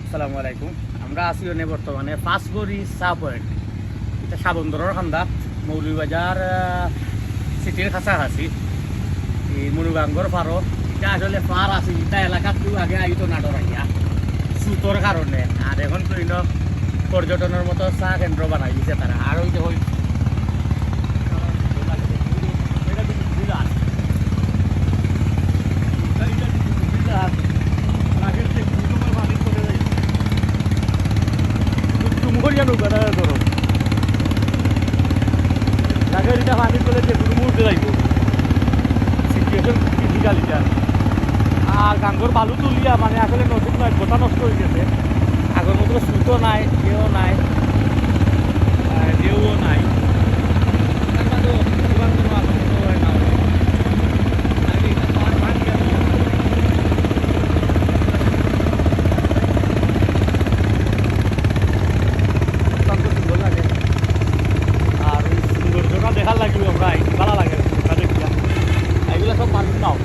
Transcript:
আসসালামু আলাইকুম। আমরা আছি বর্তমানে পাঁচগড়ি চা পয়েন্ট, এটা সাবন্দরের খান্দাত মৌলভীবাজার সিটির কাছাকাছি এই মনুগাঙ্গর পারো। এটা আসলে পার আছে, এটা এলাকাত কেউ আগে আইতো না ডরাইয়া সুতোর কারণে। আর এখন তো পর্যটনের মতো চা কেন্দ্র বানাই দিছে তারা। আর ওই যে এটা পানি চলে যে মুহূর্তে যাইব সিচুয়েশন ক্রিটিক্যাল এটা। আর গাঙ্গর বালু তুলিয়া মানে আসলে নদীর নয়, গোটা নষ্ট হয়ে গেছে। আগের মতো সুতো নাই, কেউ নাই, ঢেউও নাই। দেখার লাগবে আমরা ভালো লাগে দেখিয়া। এগুলো সব মানুষ নাও।